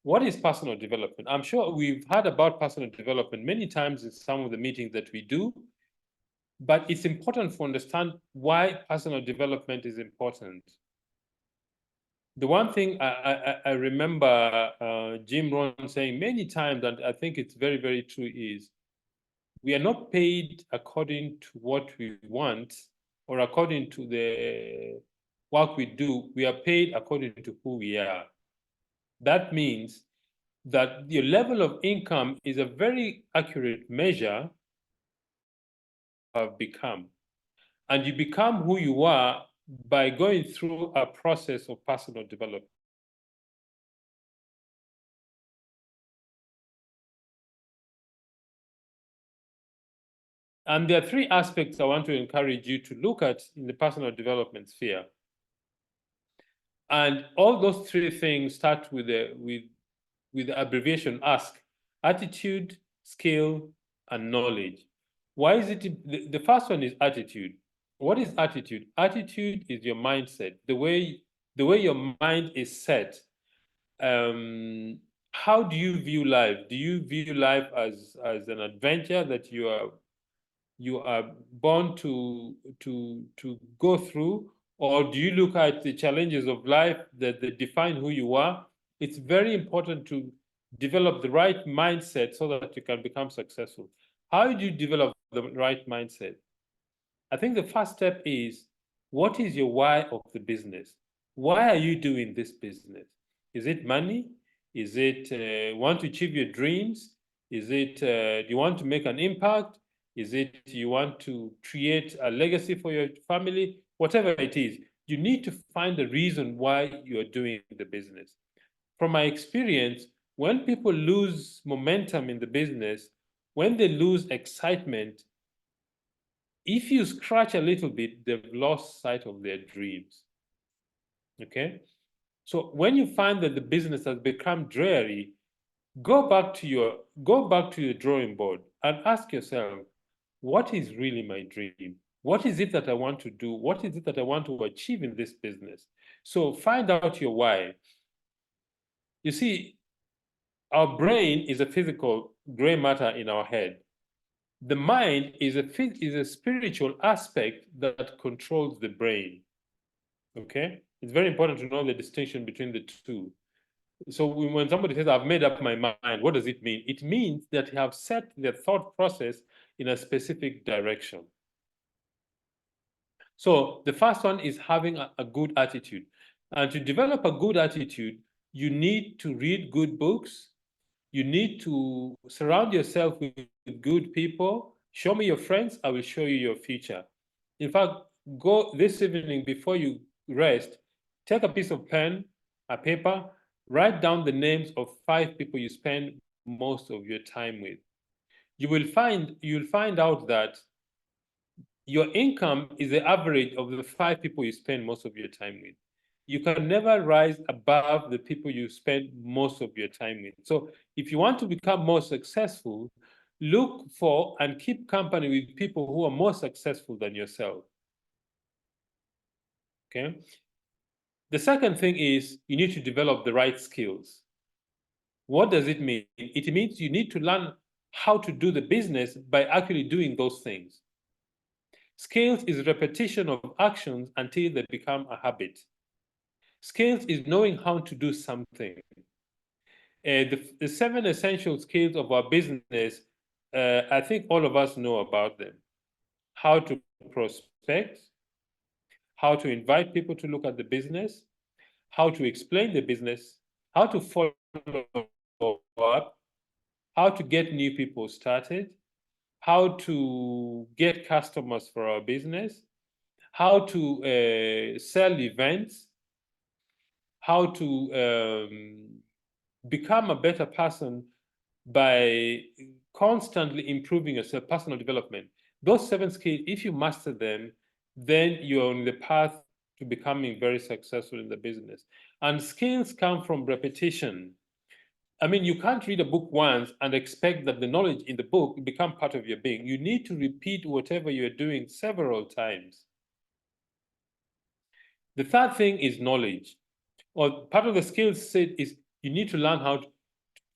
What is personal development? I'm sure we've heard about personal development many times in some of the meetings that we do, but it's important to understand why personal development is important. The one thing I remember Jim Rohn saying many times, and I think it's very, very true, is we are not paid according to what we want or according to the work we do. We are paid according to who we are. That means that your level of income is a very accurate measure of become. And you become who you are by going through a process of personal development. And there are three aspects I want to encourage you to look at in the personal development sphere. And all those three things start with the abbreviation ASK: attitude, skill, and knowledge. Why is it? The first one is attitude. What is attitude? Attitude is your mindset, the way your mind is set. How do you view life? Do you view life as an adventure that you are born to go through, or do you look at the challenges of life that define who you are? It's very important to develop the right mindset so that you can become successful. How do you develop the right mindset? I think the first step is, what is your why of the business? Why are you doing this business? Is it money? Is it want to achieve your dreams? Is it do you want to make an impact? Is it you want to create a legacy for your family? Whatever it is, you need to find the reason why you're doing the business. From my experience, when people lose momentum in the business, when they lose excitement, if you scratch a little bit, they've lost sight of their dreams. Okay? So when you find that the business has become dreary, go back to your drawing board and ask yourself, what is really my dream? What is it that I want to do? What is it that I want to achieve in this business? So find out your why. You see, our brain is a physical gray matter in our head. The mind is a spiritual aspect that controls the brain. Okay? It's very important to know the distinction between the two. So when somebody says, I've made up my mind, what does it mean? It means that you have set their thought process in a specific direction. So the first one is having a good attitude. And to develop a good attitude, you need to read good books. You need to surround yourself with good people. Show me your friends, I will show you your future. In fact, go this evening before you rest, take a piece of pen, a paper, write down the names of 5 people you spend most of your time with. You'll find out that your income is the average of the 5 people you spend most of your time with. You can never rise above the people you spend most of your time with. So if you want to become more successful, look for and keep company with people who are more successful than yourself. Okay? The second thing is you need to develop the right skills. What does it mean? It means you need to learn how to do the business by actually doing those things. Skills is repetition of actions until they become a habit. Skills is knowing how to do something. The 7 essential skills of our business, I think all of us know about them. How to prospect, how to invite people to look at the business, how to explain the business, how to follow up, how to get new people started, how to get customers for our business, how to sell events, how to become a better person by constantly improving yourself, personal development. Those 7 skills, if you master them, then you're on the path to becoming very successful in the business. And skills come from repetition. I mean, you can't read a book once and expect that the knowledge in the book become part of your being. You need to repeat whatever you're doing several times. The third thing is knowledge. Or part of the skill set is you need to learn how to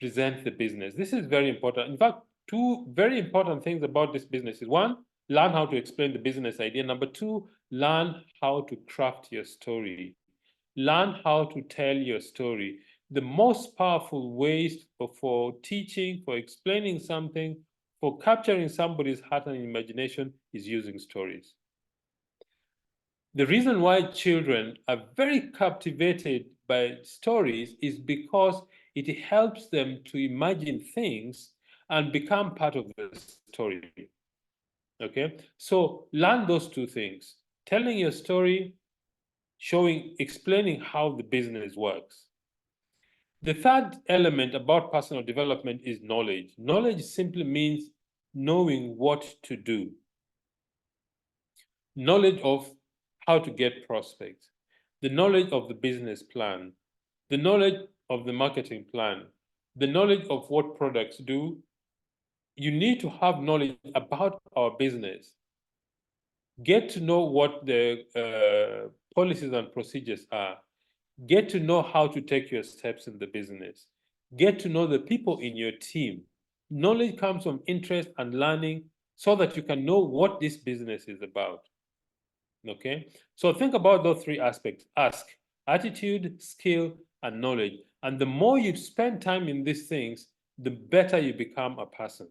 present the business. This is very important. In fact, two very important things about this business is one, learn how to explain the business idea. Number two, learn how to craft your story. Learn how to tell your story. The most powerful ways for teaching, for explaining something, for capturing somebody's heart and imagination is using stories. The reason why children are very captivated by stories is because it helps them to imagine things and become part of the story. Okay, so learn those two things: telling your story, explaining how the business works. The third element about personal development is knowledge. Knowledge simply means knowing what to do. Knowledge of how to get prospects, the knowledge of the business plan, the knowledge of the marketing plan, the knowledge of what products do. You need to have knowledge about our business. Get to know what the policies and procedures are. Get to know how to take your steps in the business. Get to know the people in your team. Knowledge comes from interest and learning so that you can know what this business is about. Okay, so think about those three aspects: ask, attitude, skill, and knowledge. And the more you spend time in these things, the better you become a person.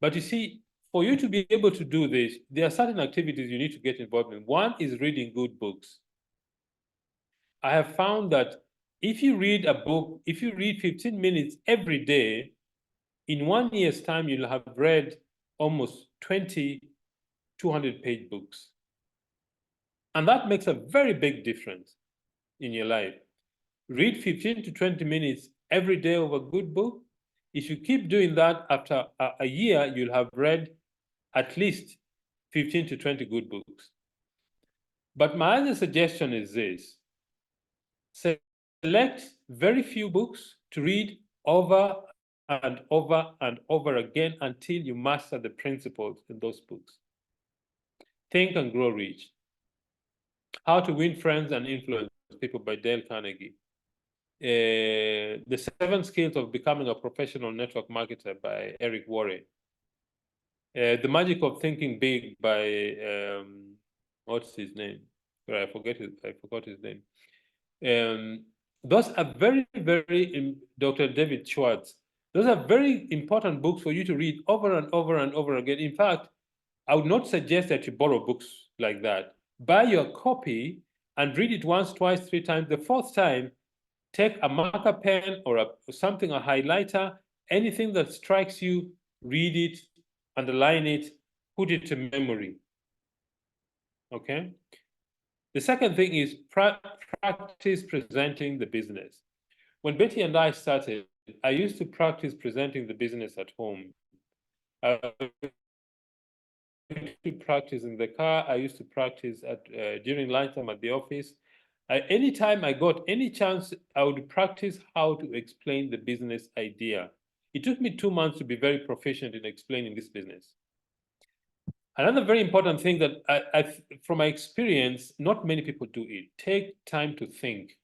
But you see, for you to be able to do this, there are certain activities you need to get involved in. One is reading good books. I have found that if you read a book, if you read 15 minutes every day, in 1 year's time, you'll have read almost 20 200-page books. And that makes a very big difference in your life. Read 15 to 20 minutes every day of a good book. If you keep doing that, after a year, you'll have read at least 15 to 20 good books. But my other suggestion is this: select very few books to read over and over and over again until you master the principles in those books. Think and Grow Rich. How to Win Friends and Influence People by Dale Carnegie. The 7 Skills of Becoming a Professional Network Marketer by Eric Worre. The Magic of Thinking Big by what's his name? Sorry, I forgot his name. Those are very, very, Dr. David Schwartz. Those are very important books for you to read over and over and over again. In fact, I would not suggest that you borrow books like that. Buy your copy and read it once, twice, 3 times. The 4th time, take a marker pen or a highlighter, anything that strikes you, read it, underline it, put it to memory. Okay? The second thing is practice presenting the business. When Betty and I started, I used to practice presenting the business at home. I used to practice in the car. I used to practice during lunchtime at the office. Anytime I got any chance, I would practice how to explain the business idea. It took me 2 months to be very proficient in explaining this business. Another very important thing that from my experience, not many people do it. Take time to think.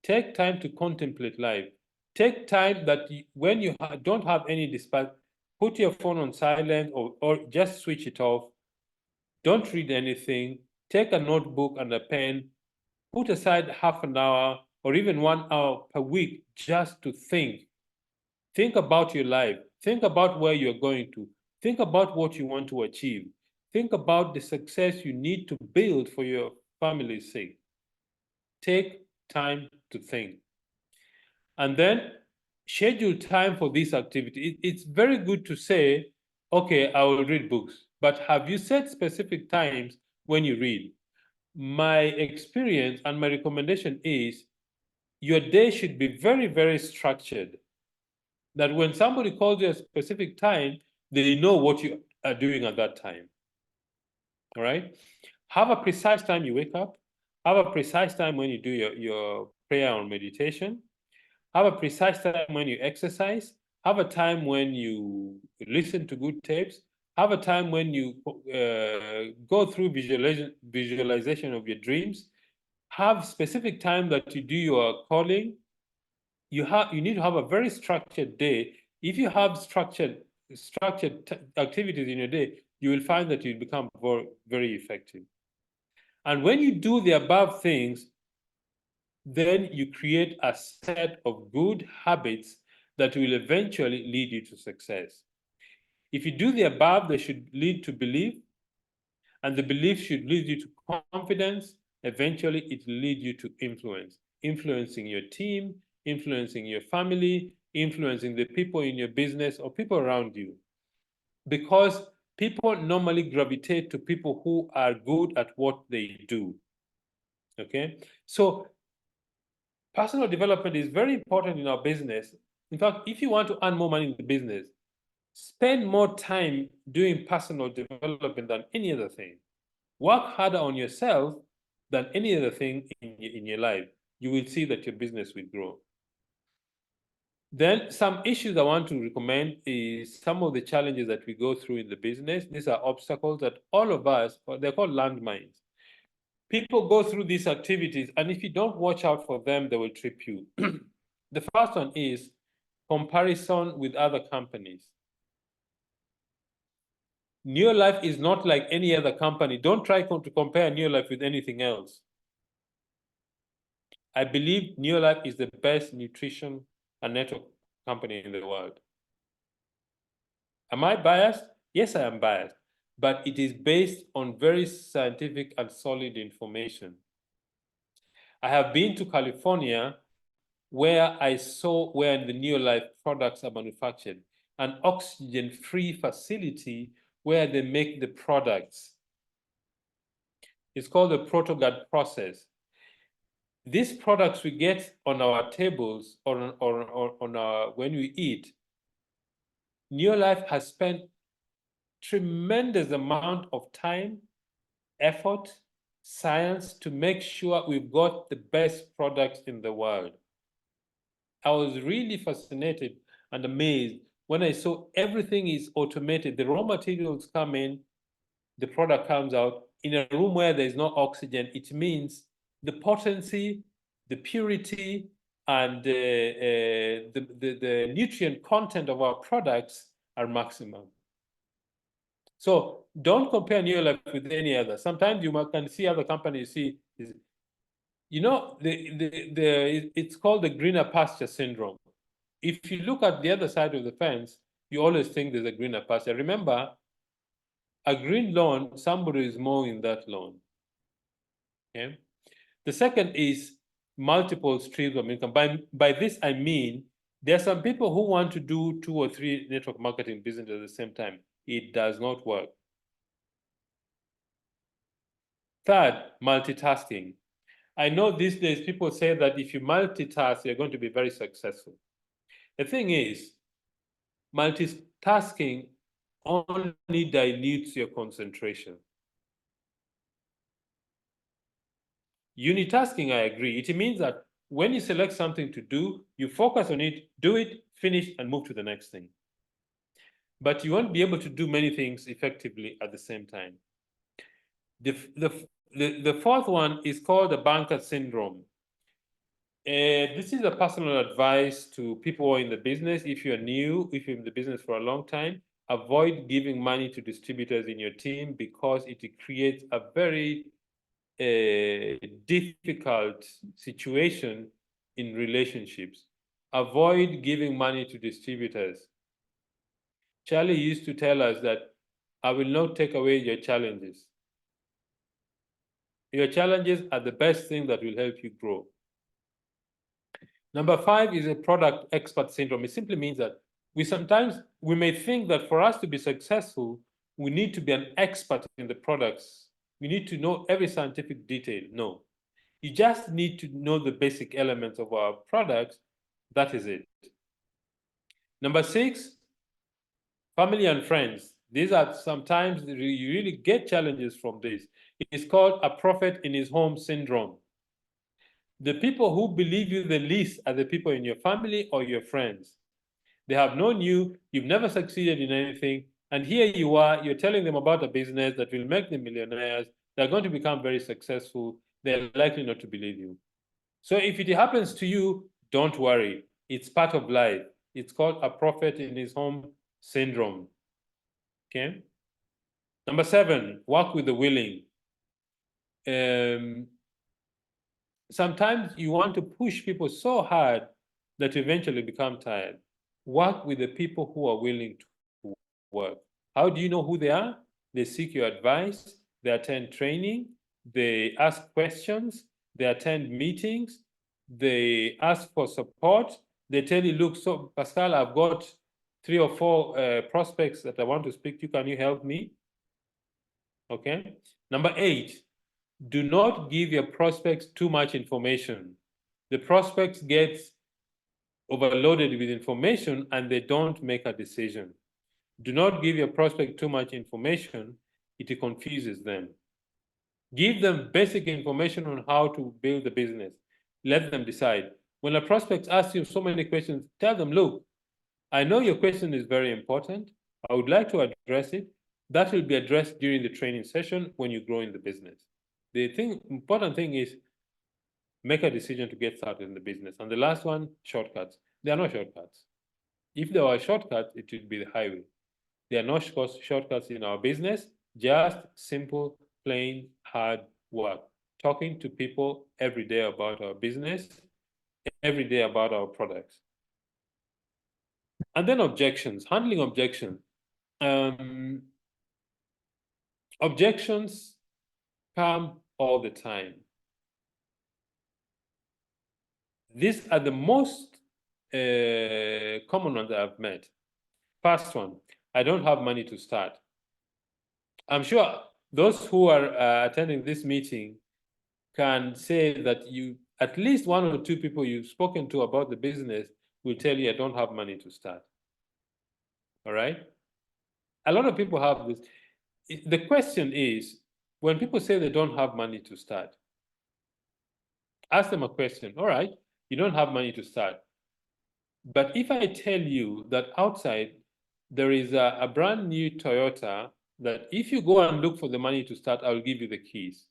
Take time to contemplate life. Take time that when you don't have any dispatch, put your phone on silent or just switch it off. Don't read anything. Take a notebook and a pen. Put aside half an hour or even 1 hour per week just to think. Think about your life. Think about where you're going to. Think about what you want to achieve. Think about the success you need to build for your family's sake. Take time to think. And then schedule time for this activity. It's very good to say, okay, I will read books, but have you set specific times when you read? My experience and my recommendation is your day should be very, very structured. That when somebody calls you a specific time, they know what you are doing at that time. All right? Have a precise time you wake up. Have a precise time when you do your prayer or meditation. Have a precise time when you exercise. Have a time when you listen to good tapes. Have a time when you go through visualization of your dreams. Have specific time that you do your calling. you need to have a very structured day. If you have structured activities in your day, you will find that you become very, very effective. And when you do the above things, then you create a set of good habits that will eventually lead you to success. If you do the above, they should lead to belief, and the belief should lead you to confidence. Eventually, it will lead you to influence, influencing your team, influencing your family, influencing the people in your business or people around you. Because people normally gravitate to people who are good at what they do. Okay? So personal development is very important in our business. In fact, if you want to earn more money in the business, spend more time doing personal development than any other thing. Work harder on yourself than any other thing in your life. You will see that your business will grow. Then some issues I want to recommend is some of the challenges that we go through in the business. These are obstacles that all of us, they're called landmines. People go through these activities, and if you don't watch out for them, they will trip you. The first one is comparison with other companies. Neolife is not like any other company. Don't try to compare Neolife with anything else. I believe Neolife is the best nutrition and network company in the world. Am I biased? Yes, I am biased, but it is based on very scientific and solid information. I have been to California where I saw where the Neolife products are manufactured, an oxygen-free facility where they make the products. It's called the ProtoGuard process. These products we get on our tables or on our when we eat, Neolife has spent tremendous amount of time, effort, science to make sure we've got the best products in the world. I was really fascinated and amazed when I saw everything is automated. The raw materials come in, the product comes out. In a room where there's no oxygen, it means the potency, the purity, and the nutrient content of our products are maximum. So don't compare Neolife with any other. Sometimes you can see other companies see, you know, it's called the greener pasture syndrome. If you look at the other side of the fence, you always think there's a greener pasture. Remember, a green lawn, somebody is mowing that lawn. Okay. The second is multiple streams of income. By this, I mean, there are some people who want to do 2 or 3 network marketing businesses at the same time. It does not work. Third, multitasking. I know these days people say that if you multitask, you're going to be very successful. The thing is, multitasking only dilutes your concentration. Unitasking, I agree. It means that when you select something to do, you focus on it, do it, finish, and move to the next thing. But you won't be able to do many things effectively at the same time. The fourth one is called the banker syndrome. This is a personal advice to people who are in the business. If you're new, if you're in the business for a long time, avoid giving money to distributors in your team because it creates a very difficult situation in relationships. Avoid giving money to distributors. Charlie used to tell us that I will not take away your challenges. Your challenges are the best thing that will help you grow. Number 5 is a product expert syndrome. It simply means that we may think that for us to be successful, we need to be an expert in the products. We need to know every scientific detail. No, you just need to know the basic elements of our products. That is it. Number 6, family and friends. These are sometimes you really get challenges from this. It's called a prophet in his home syndrome. The people who believe you the least are the people in your family or your friends. They have known you, you've never succeeded in anything, and here you are, you're telling them about a business that will make them millionaires, they're going to become very successful, they're likely not to believe you. So if it happens to you, don't worry. It's part of life. It's called a prophet in his home syndrome. Okay. Number 7, work with the willing. Sometimes you want to push people so hard that you eventually become tired. Work with the people who are willing to work. How do you know who they are? They seek your advice, they attend training, they ask questions, they attend meetings, they ask for support. They tell you, look, so Pascal, I've got 3 or 4 prospects that I want to speak to. Can you help me? Okay. Number 8, do not give your prospects too much information. The prospects get overloaded with information and they don't make a decision. Do not give your prospect too much information. It confuses them. Give them basic information on how to build the business. Let them decide. When a prospect asks you so many questions, tell them, look, I know your question is very important. I would like to address it. That will be addressed during the training session when you grow in the business. The important thing is make a decision to get started in the business. And the last one, shortcuts. There are no shortcuts. If there were shortcuts, it would be the highway. There are no shortcuts in our business, just simple, plain, hard work. Talking to people every day about our business, every day about our products. And then objections, handling objections. Objections come all the time. These are the most common ones I've met. First one, I don't have money to start. I'm sure those who are attending this meeting can say that you, at least 1 or 2 people you've spoken to about the business will tell you, I don't have money to start. All right? A lot of people have this. The question is, when people say they don't have money to start, ask them a question. All right, you don't have money to start. But if I tell you that outside there is a brand new Toyota that if you go and look for the money to start, I'll give you the keys.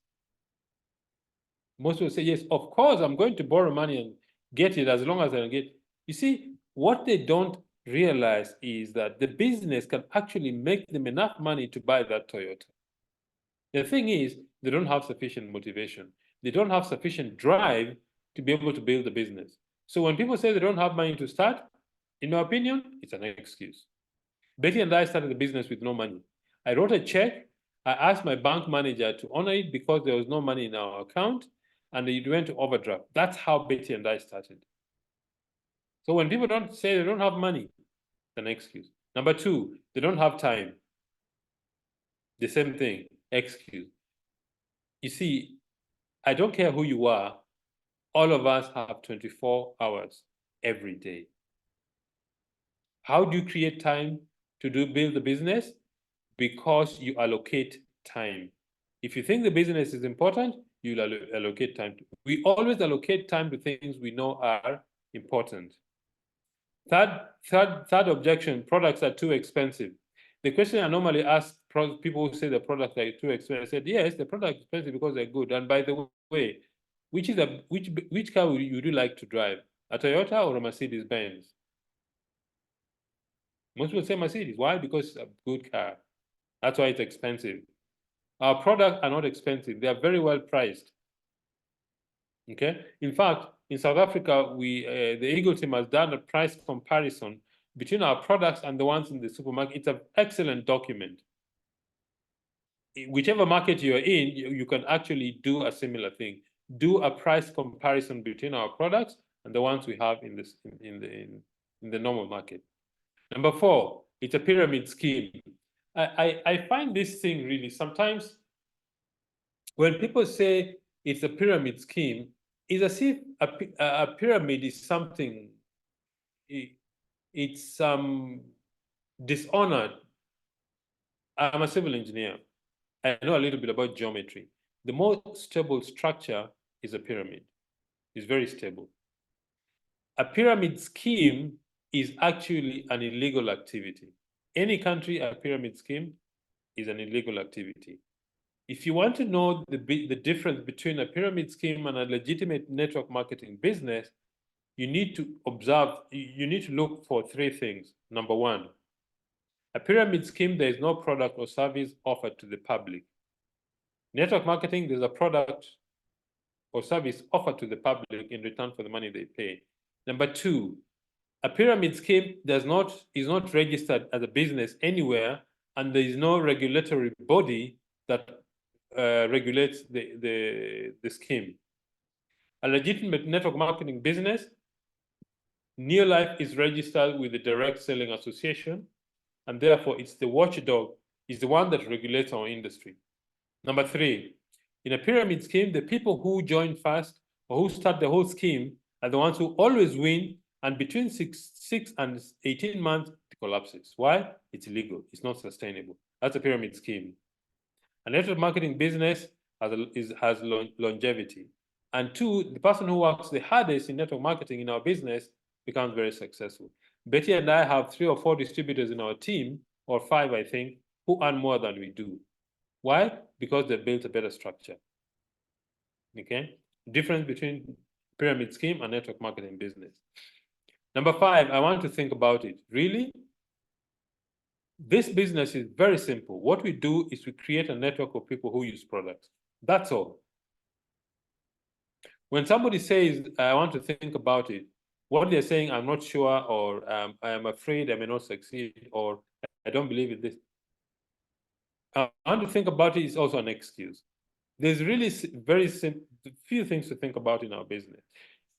Most will say, yes, of course, I'm going to borrow money and get it as long as I get. You see, what they don't realize is that the business can actually make them enough money to buy that Toyota. The thing is, they don't have sufficient motivation. They don't have sufficient drive to be able to build a business. So when people say they don't have money to start, in my opinion, it's an excuse. Betty and I started the business with no money. I wrote a check. I asked my bank manager to honor it because there was no money in our account, and it went to overdraft. That's how Betty and I started. So when people don't say they don't have money, it's an excuse. Number 2, they don't have time. The same thing, excuse. You see, I don't care who you are, all of us have 24 hours every day. How do you create time to build the business? Because you allocate time. If you think the business is important, you'll allocate time. We always allocate time to things we know are important. Third objection, products are too expensive. The question I normally ask people who say the products are too expensive, I said, yes, the product is expensive because they're good. And by the way, which car would you like to drive? A Toyota or a Mercedes Benz? Most people say Mercedes. Why? Because it's a good car. That's why it's expensive. Our products are not expensive. They are very well priced. Okay. In fact, in South Africa, the Eagle team has done a price comparison between our products and the ones in the supermarket. It's an excellent document. Whichever market you're in, you can actually do a similar thing. Do a price comparison between our products and the ones we have in the normal market. Number 4, it's a pyramid scheme. I find this thing really, sometimes when people say it's a pyramid scheme, it's as if a pyramid is something, it's dishonored. I'm a civil engineer. I know a little bit about geometry. The most stable structure is a pyramid. It's very stable. A pyramid scheme is actually an illegal activity. Any country, a pyramid scheme is an illegal activity. If you want to know the difference between a pyramid scheme and a legitimate network marketing business, you need to observe, you need to look for three things. Number one, a pyramid scheme, there is no product or service offered to the public. Network marketing, there's a product or service offered to the public in return for the money they pay. Number two, a pyramid scheme is not registered as a business anywhere, and there is no regulatory body that regulates the scheme. A legitimate network marketing business, Neolife is registered with the Direct Selling Association, and therefore it's the watchdog, is the one that regulates our industry. Number three, in a pyramid scheme, the people who join first or who start the whole scheme are the ones who always win, and between 6 and 18 months, it collapses. Why? It's illegal. It's not sustainable. That's a pyramid scheme. A network marketing business has longevity. And two, the person who works the hardest in network marketing in our business becomes very successful. Betty and I have 3 or 4 distributors in our team, or 5, I think, who earn more than we do. Why? Because they built a better structure. Okay? Difference between pyramid scheme and network marketing business. Number 5, I want to think about it. Really? This business is very simple. What we do is we create a network of people who use products. That's all. When somebody says, I want to think about it, what they're saying, I'm not sure, or I am afraid I may not succeed, or I don't believe in this. I want to think about it is also an excuse. There's really very few things to think about in our business.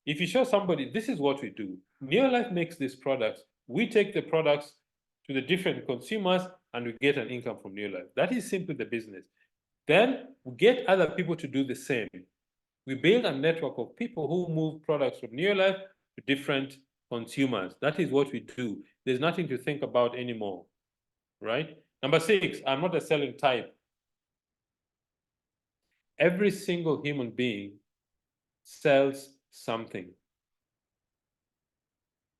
If you show somebody, this is what we do. Neolife makes these products. We take the products to the different consumers, and we get an income from Neolife. That is simply the business. Then we get other people to do the same. We build a network of people who move products from Neolife to different consumers. That is what we do. There's nothing to think about anymore, right? Number 6, I'm not a selling type. Every single human being sells something.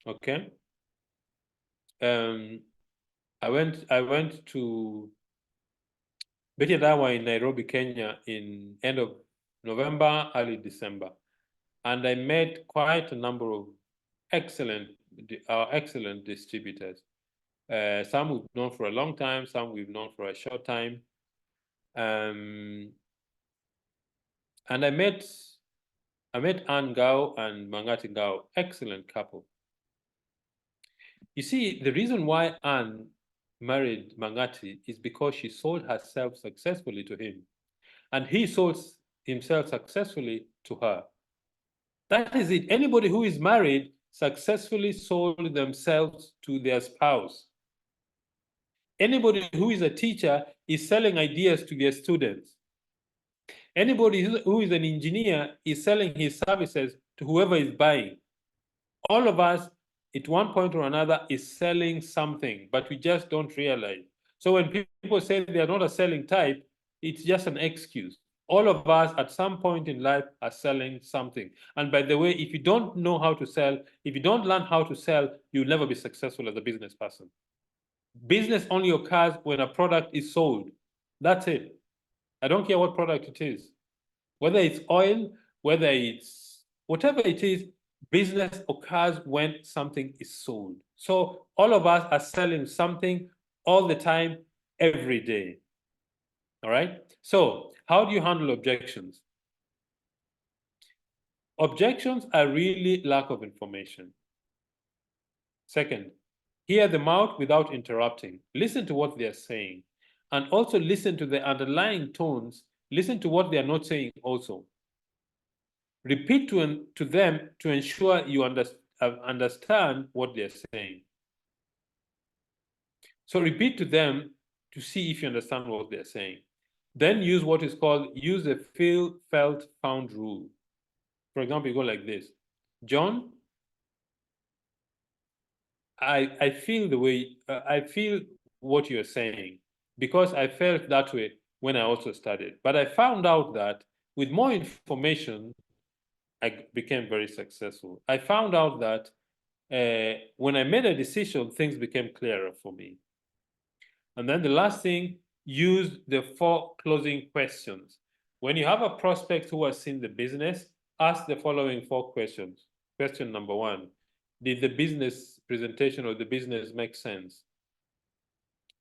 Okay? I went to Betty and I were in Nairobi, Kenya in end of November, early December. And I met quite a number of excellent distributors. Some we've known for a long time, some we've known for a short time. And I met Ann Gao and Mangati Gao, excellent couple. You see, the reason why Ann married Mangati is because she sold herself successfully to him, and he sold himself successfully to her. That is it. Anybody who is married successfully sold themselves to their spouse. Anybody who is a teacher is selling ideas to their students. Anybody who is an engineer is selling his services to whoever is buying. All of us, at one point or another, is selling something, but we just don't realize. So when people say they are not a selling type, it's just an excuse. All of us at some point in life are selling something. And by the way, if you don't know how to sell, if you don't learn how to sell, you'll never be successful as a business person. Business only occurs when a product is sold. That's it. I don't care what product it is. Whether it's oil, whether it's whatever it is, business occurs when something is sold. So all of us are selling something all the time, every day. All right? So how do you handle objections? Objections are really lack of information. Second, hear them out without interrupting. Listen to what they are saying. And also listen to the underlying tones. Listen to what they are not saying also. Repeat to them to ensure you understand what they're saying. So repeat to them to see if you understand what they're saying. Then use what is called, use the feel, felt, found rule. For example, you go like this. John, I feel the way, I feel what you're saying because I felt that way when I also studied. But I found out that with more information, I became very successful. I found out that when I made a decision, things became clearer for me. And then the last thing, use the 4 closing questions. When you have a prospect who has seen the business, ask the following 4 questions. Question number one, did the business presentation or the business make sense?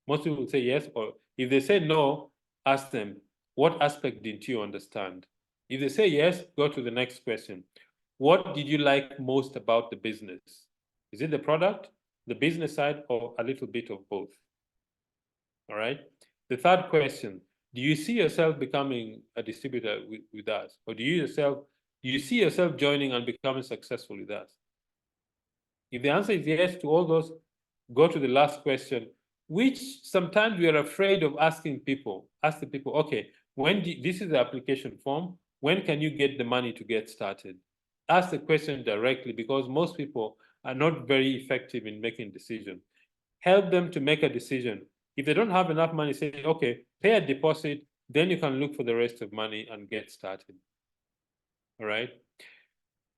Most people will say yes, or if they say no, ask them, what aspect didn't you understand? If they say yes, go to the next question. What did you like most about the business? Is it the product, the business side, or a little bit of both? All right. The third question, do you see yourself becoming a distributor with us? Or do you see yourself joining and becoming successful with us? If the answer is yes to all those, go to the last question, which sometimes we are afraid of asking people. Ask the people, okay, this is the application form, when can you get the money to get started? Ask the question directly, because most people are not very effective in making decisions. Help them to make a decision. If they don't have enough money, say, okay, pay a deposit, then you can look for the rest of money and get started. All right.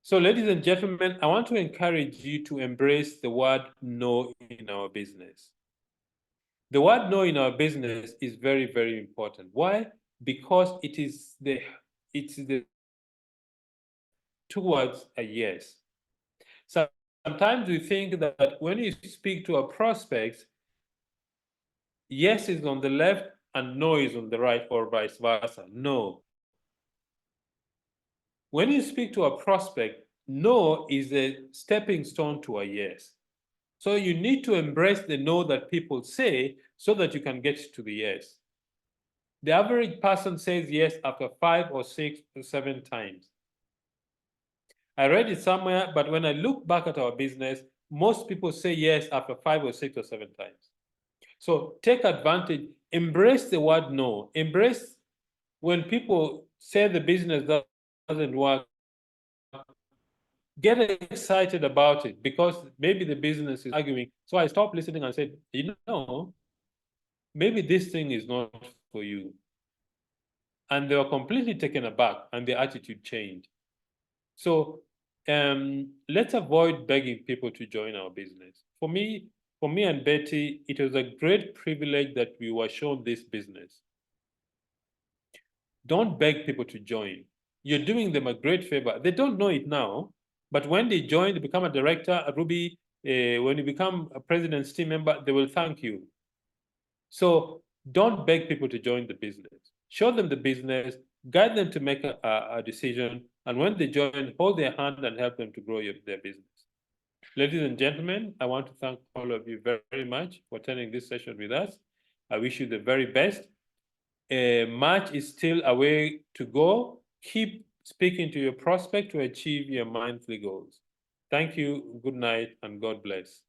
So, ladies and gentlemen, I want to encourage you to embrace the word no in our business. The word no in our business is very, very important. Why? Because it's the towards a yes. Sometimes we think that when you speak to a prospect, yes is on the left and no is on the right, or vice versa. No. When you speak to a prospect, no is a stepping stone to a yes. So you need to embrace the no that people say so that you can get to the yes. The average person says yes after 5 or 6 or 7 times. I read it somewhere, but when I look back at our business, most people say yes after 5 or 6 or 7 times. So take advantage, embrace the word no. Embrace when people say the business doesn't work, get excited about it, because maybe the business is arguing. So I stopped listening and said, maybe this thing is not for you. And they were completely taken aback and their attitude changed. So let's avoid begging people to join our business. For me and Betty, it was a great privilege that we were shown this business. Don't beg people to join. You're doing them a great favor. They don't know it now, but when they join, they become a director, a Ruby, when you become a president's team member, they will thank you. So don't beg people to join the business. Show them the business, guide them to make a decision, and when they join, hold their hand and help them to grow their business. Ladies and gentlemen, I want to thank all of you very, very much for attending this session with us. I wish you the very best. Much is still a way to go. Keep speaking to your prospect to achieve your monthly goals. Thank you, good night, and God bless.